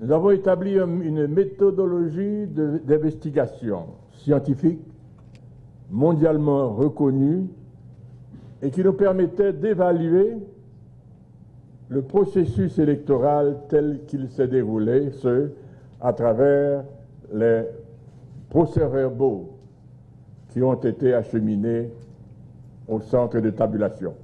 nous avons établi une méthodologie d'investigation scientifique mondialement reconnue et qui nous permettait d'évaluer le processus électoral tel qu'il s'est déroulé, ce à travers les procès-verbaux qui ont été acheminés au centre de tabulation.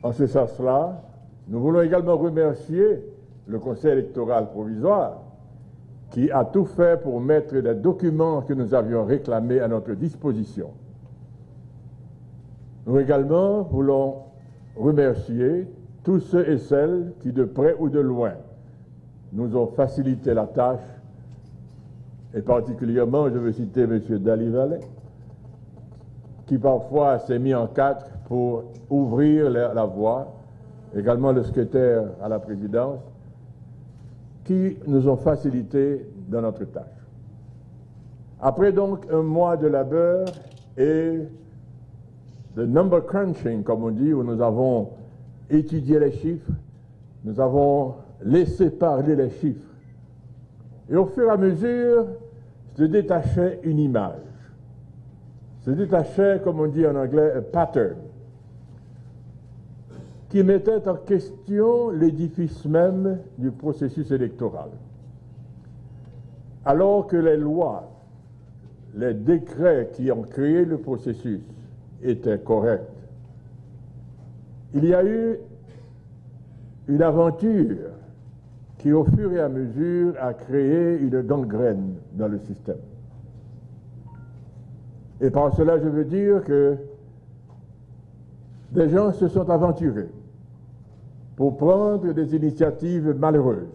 En ce sens-là, nous voulons également remercier le Conseil électoral provisoire qui a tout fait pour mettre les documents que nous avions réclamés à notre disposition. Nous également voulons remercier tous ceux et celles qui, de près ou de loin, nous ont facilité la tâche, et particulièrement, je veux citer M. Dalivalet, qui parfois s'est mis en quatre pour ouvrir la voie, également le secrétaire à la présidence, qui nous ont facilité dans notre tâche. Après donc un mois de labeur et de number crunching, comme on dit, où nous avons étudié les chiffres, nous avons laissé parler les chiffres, et au fur et à mesure se détachait une image, se détachait, comme on dit en anglais, un pattern, qui mettait en question l'édifice même du processus électoral. Alors que les lois, les décrets qui ont créé le processus étaient corrects, il y a eu une aventure qui, au fur et à mesure, a créé une gangrène dans le système. Et par cela, je veux dire que des gens se sont aventurés pour prendre des initiatives malheureuses,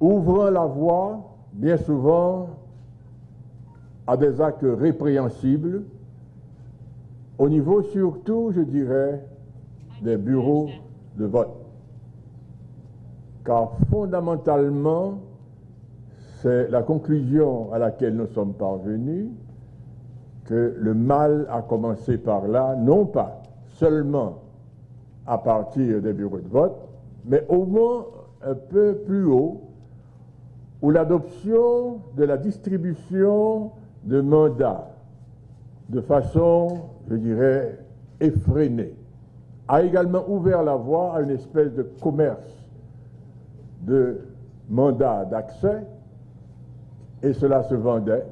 ouvrant la voie, bien souvent, à des actes répréhensibles, au niveau surtout, je dirais, des bureaux de vote. Car fondamentalement, c'est la conclusion à laquelle nous sommes parvenus, que le mal a commencé par là, non pas seulement à partir des bureaux de vote, mais au moins un peu plus haut, où l'adoption de la distribution de mandats de façon, je dirais, effrénée, a également ouvert la voie à une espèce de commerce de mandats d'accès, et cela se vendait,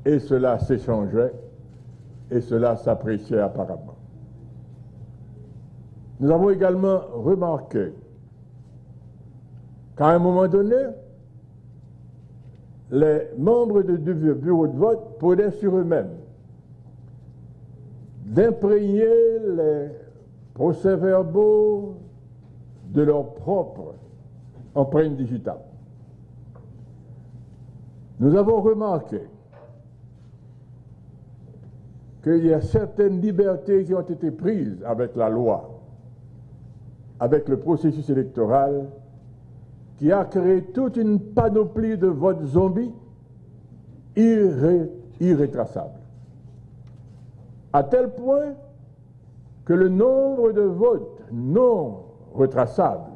et cela s'échangeait, et cela s'appréciait apparemment. Nous avons également remarqué qu'à un moment donné, les membres du bureau de vote prenaient sur eux-mêmes d'imprégner les procès-verbaux de leur propre empreinte digitale. Nous avons remarqué qu'il y a certaines libertés qui ont été prises avec la loi, avec le processus électoral, qui a créé toute une panoplie de votes zombies irrétraçables. À tel point que le nombre de votes non retraçables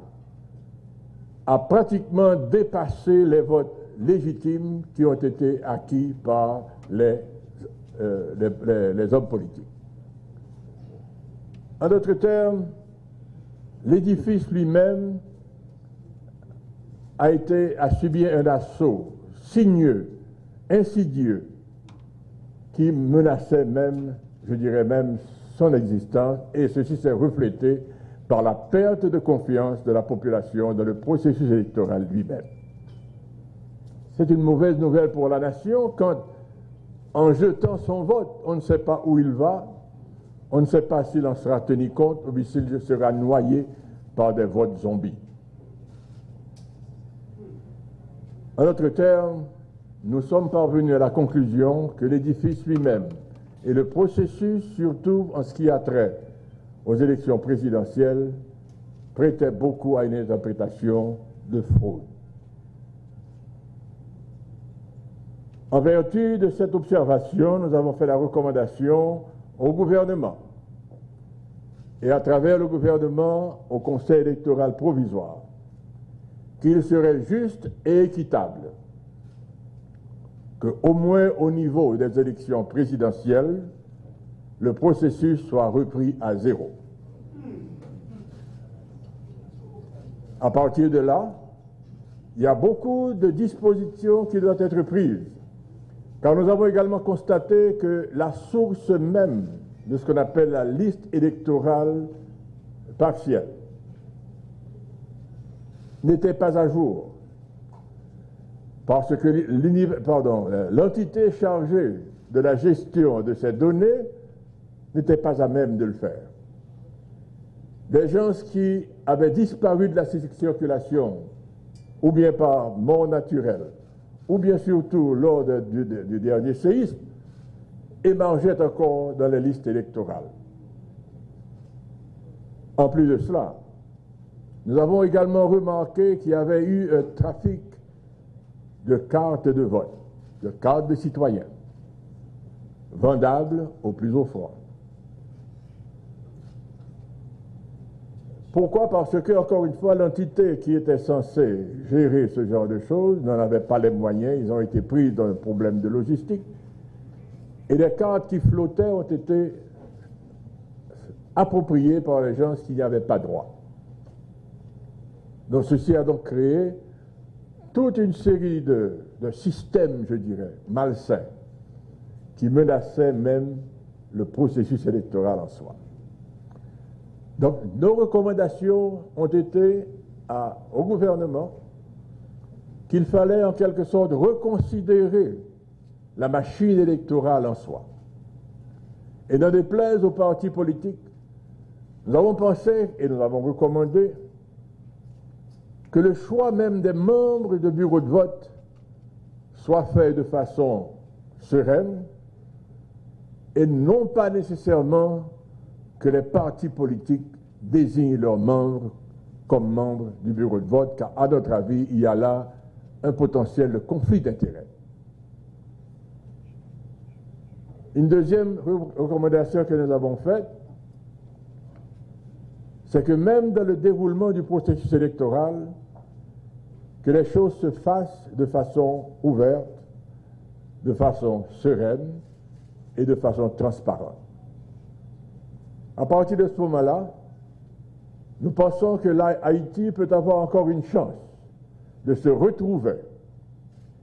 a pratiquement dépassé les votes légitimes qui ont été acquis par les hommes politiques. En d'autres termes, l'édifice lui-même a subi un assaut sinueux, insidieux, qui menaçait même, je dirais même, son existence, et ceci s'est reflété par la perte de confiance de la population dans le processus électoral lui-même. C'est une mauvaise nouvelle pour la nation quand, en jetant son vote, on ne sait pas où il va, on ne sait pas s'il en sera tenu compte ou s'il sera noyé par des votes zombies. En d'autres termes, nous sommes parvenus à la conclusion que l'édifice lui-même et le processus, surtout en ce qui a trait aux élections présidentielles, prêtaient beaucoup à une interprétation de fraude. En vertu de cette observation, nous avons fait la recommandation au gouvernement et à travers le gouvernement au Conseil électoral provisoire qu'il serait juste et équitable qu'au moins au niveau des élections présidentielles, le processus soit repris à zéro. À partir de là, il y a beaucoup de dispositions qui doivent être prises, car nous avons également constaté que la source même de ce qu'on appelle la liste électorale partielle n'était pas à jour, parce que l'entité chargée de la gestion de ces données n'était pas à même de le faire. Des gens qui avaient disparu de la circulation, ou bien par mort naturelle, ou bien surtout lors du dernier séisme, émergeaient encore dans les listes électorales. En plus de cela, nous avons également remarqué qu'il y avait eu un trafic de cartes de vote, de cartes de citoyens, vendables au plus offrant. Pourquoi? Parce que, encore une fois, l'entité qui était censée gérer ce genre de choses n'en avait pas les moyens, ils ont été pris dans un problème de logistique, et les cartes qui flottaient ont été appropriées par les gens qui n'y avaient pas droit. Donc ceci a donc créé toute une série de systèmes, je dirais, malsains, qui menaçaient même le processus électoral en soi. Donc nos recommandations ont été au gouvernement qu'il fallait en quelque sorte reconsidérer la machine électorale en soi. Et n'en déplaise aux partis politiques, nous avons pensé et nous avons recommandé que le choix même des membres de bureaux de vote soit fait de façon sereine et non pas nécessairement que les partis politiques désignent leurs membres comme membres du bureau de vote, car à notre avis, il y a là un potentiel de conflit d'intérêts. Une deuxième recommandation que nous avons faite, c'est que même dans le déroulement du processus électoral, que les choses se fassent de façon ouverte, de façon sereine et de façon transparente. À partir de ce moment-là, nous pensons que l'Haïti peut avoir encore une chance de se retrouver,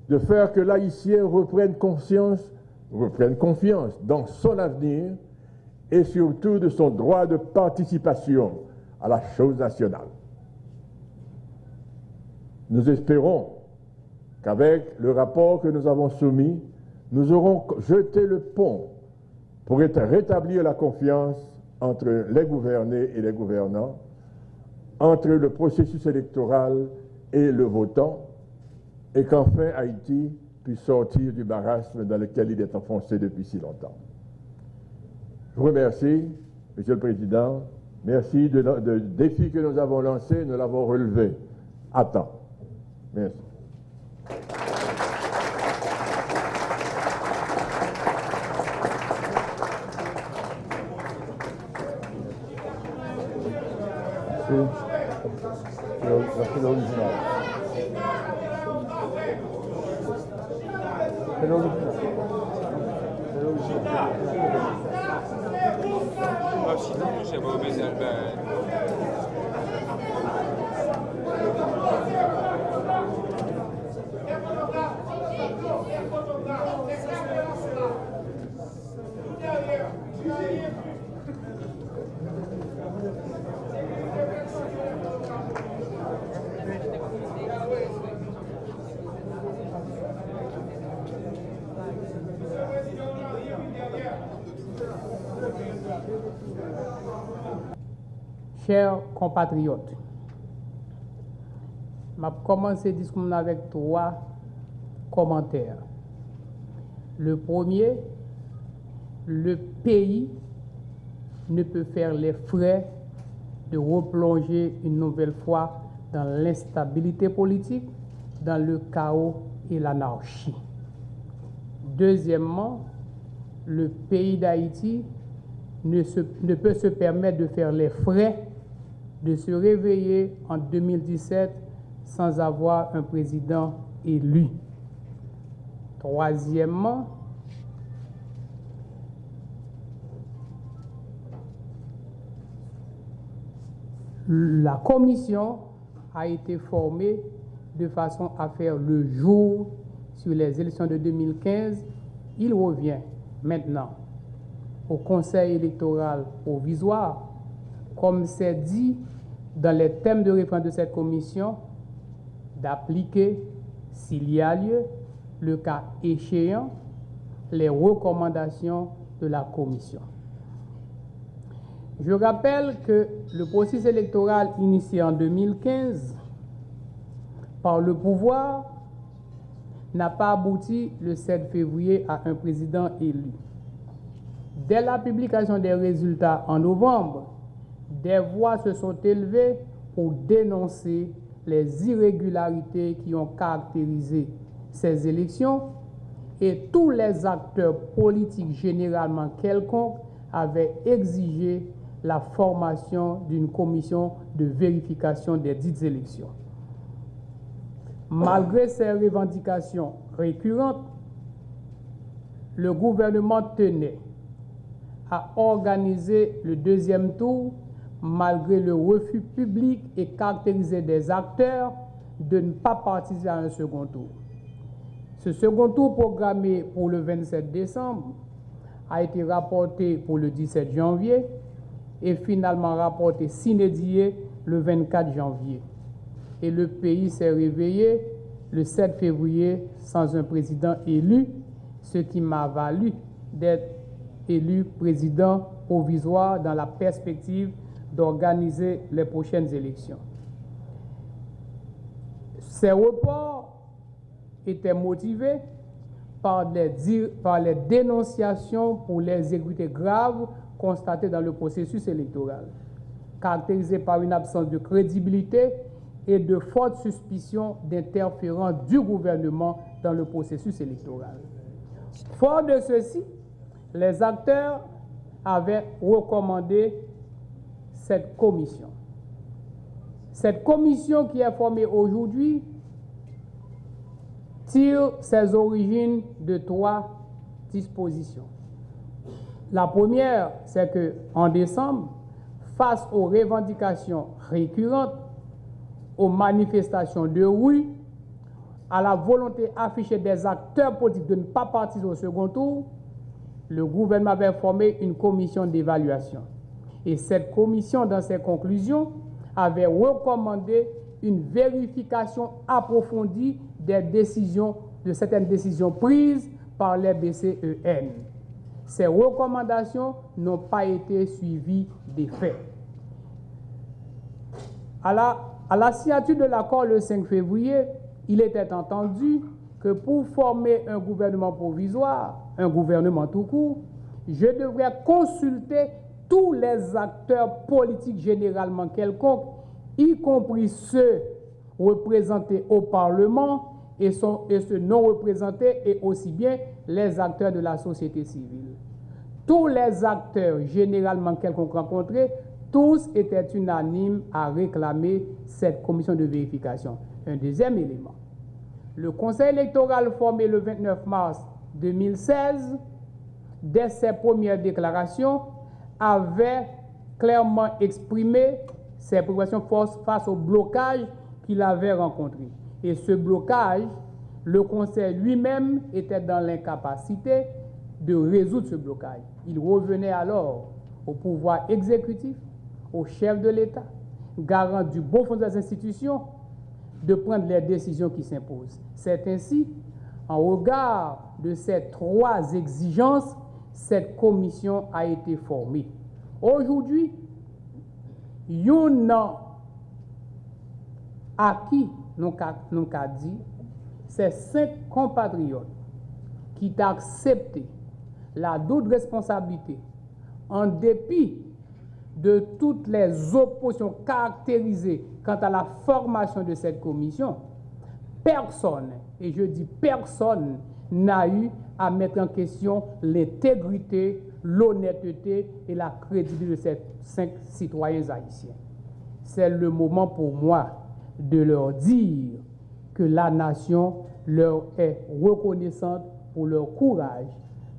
de faire que l'Haïtien reprenne confiance dans son avenir et surtout de son droit de participation à la chose nationale. Nous espérons qu'avec le rapport que nous avons soumis, nous aurons jeté le pont pour rétablir la confiance entre les gouvernés et les gouvernants, entre le processus électoral et le votant, et qu'enfin Haïti puisse sortir du marasme dans lequel il est enfoncé depuis si longtemps. Je vous remercie, Monsieur le Président. Merci du défi que nous avons lancé, nous l'avons relevé à temps. Merci. C'est l'original. C'est l'original. Ah, sinon, j'ai pas oublié Albert. Chers compatriotes, je vais commencer le discours avec 3 commentaires. Le premier, le pays ne peut faire les frais de replonger une nouvelle fois dans l'instabilité politique, dans le chaos et l'anarchie. Deuxièmement, le pays d'Haïti ne peut se permettre de faire les frais de se réveiller en 2017 sans avoir un président élu. Troisièmement, la commission a été formée de façon à faire le jour sur les élections de 2015. Il revient maintenant au Conseil électoral provisoire, comme c'est dit dans les thèmes de référence de cette commission, d'appliquer, s'il y a lieu, le cas échéant, les recommandations de la commission. Je rappelle que le processus électoral initié en 2015 par le pouvoir n'a pas abouti le 7 février à un président élu. Dès la publication des résultats en novembre, des voix se sont élevées pour dénoncer les irrégularités qui ont caractérisé ces élections et tous les acteurs politiques généralement quelconques avaient exigé la formation d'une commission de vérification des dites élections. Malgré ces revendications récurrentes, le gouvernement tenait à organiser le deuxième tour malgré le refus public et caractérisé des acteurs de ne pas participer à un second tour. Ce second tour programmé pour le 27 décembre a été rapporté pour le 17 janvier et finalement rapporté sine die le 24 janvier. Et le pays s'est réveillé le 7 février sans un président élu, ce qui m'a valu d'être élu président provisoire dans la perspective d'organiser les prochaines élections. Ces reports étaient motivés par les dénonciations pour les irrégularités graves constatées dans le processus électoral, caractérisées par une absence de crédibilité et de fortes suspicions d'interférence du gouvernement dans le processus électoral. Fort de ceci, les acteurs avaient recommandé cette commission. Cette commission qui est formée aujourd'hui tire ses origines de 3 dispositions. La première, c'est qu'en décembre, face aux revendications récurrentes, aux manifestations de rue, à la volonté affichée des acteurs politiques de ne pas participer au second tour, le gouvernement avait formé une commission d'évaluation. Et cette commission, dans ses conclusions, avait recommandé une vérification approfondie de certaines décisions prises par les BCEN. Ces recommandations n'ont pas été suivies des faits. À la signature de l'accord le 5 février, il était entendu que pour former un gouvernement provisoire, un gouvernement tout court, je devrais consulter tous les acteurs politiques généralement quelconques, y compris ceux représentés au Parlement et ceux non représentés, et aussi bien les acteurs de la société civile. Tous les acteurs généralement quelconques rencontrés, tous étaient unanimes à réclamer cette commission de vérification. Un deuxième élément, le Conseil électoral formé le 29 mars 2016, dès ses premières déclarations, avait clairement exprimé ses préoccupations face au blocage qu'il avait rencontré. Et ce blocage, le Conseil lui-même était dans l'incapacité de résoudre ce blocage. Il revenait alors au pouvoir exécutif, au chef de l'État, garant du bon fonctionnement des institutions, de prendre les décisions qui s'imposent. C'est ainsi, en regard de ces 3 exigences, cette commission a été formée. Aujourd'hui, yon à qui nous avons dit, c'est 5 compatriotes qui ont accepté la double responsabilité en dépit de toutes les oppositions caractérisées quant à la formation de cette commission. Personne, et je dis personne, n'a eu à mettre en question l'intégrité, l'honnêteté et la crédibilité de ces 5 citoyens haïtiens. C'est le moment pour moi de leur dire que la nation leur est reconnaissante pour leur courage,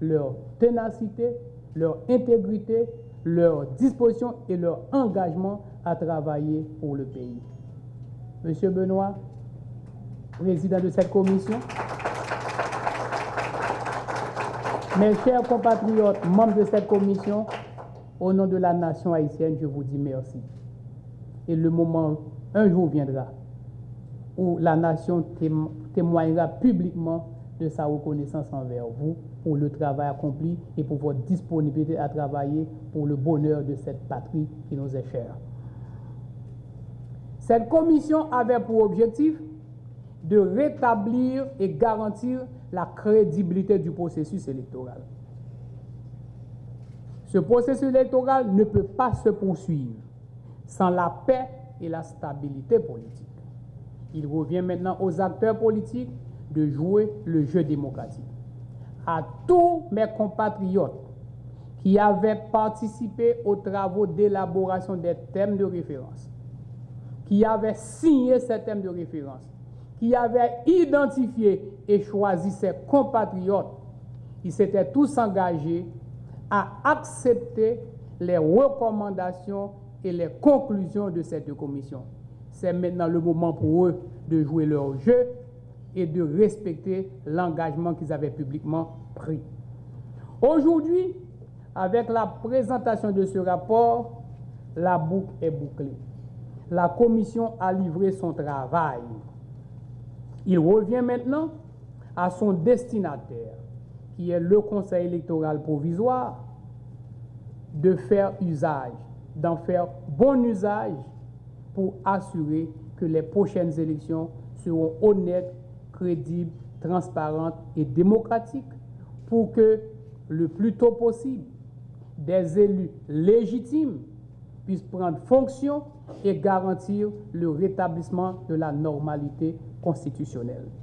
leur ténacité, leur intégrité, leur disposition et leur engagement à travailler pour le pays. Monsieur Benoît, président de cette commission, mes chers compatriotes, membres de cette commission, au nom de la nation haïtienne, je vous dis merci. Et le moment, un jour viendra, où la nation témoignera publiquement de sa reconnaissance envers vous pour le travail accompli et pour votre disponibilité à travailler pour le bonheur de cette patrie qui nous est chère. Cette commission avait pour objectif de rétablir et garantir la crédibilité du processus électoral. Ce processus électoral ne peut pas se poursuivre sans la paix et la stabilité politique. Il revient maintenant aux acteurs politiques de jouer le jeu démocratique. À tous mes compatriotes qui avaient participé aux travaux d'élaboration des thèmes de référence, qui avaient signé ces thèmes de référence, qui avaient identifié et choisi ces compatriotes, ils s'étaient tous engagés à accepter les recommandations et les conclusions de cette commission. C'est maintenant le moment pour eux de jouer leur jeu et de respecter l'engagement qu'ils avaient publiquement pris. Aujourd'hui, avec la présentation de ce rapport, la boucle est bouclée. La commission a livré son travail. Il revient maintenant à son destinataire, qui est le Conseil électoral provisoire, de faire usage, d'en faire bon usage pour assurer que les prochaines élections seront honnêtes, crédibles, transparentes et démocratiques pour que le plus tôt possible, des élus légitimes puissent prendre fonction et garantir le rétablissement de la normalité constitutionnelle.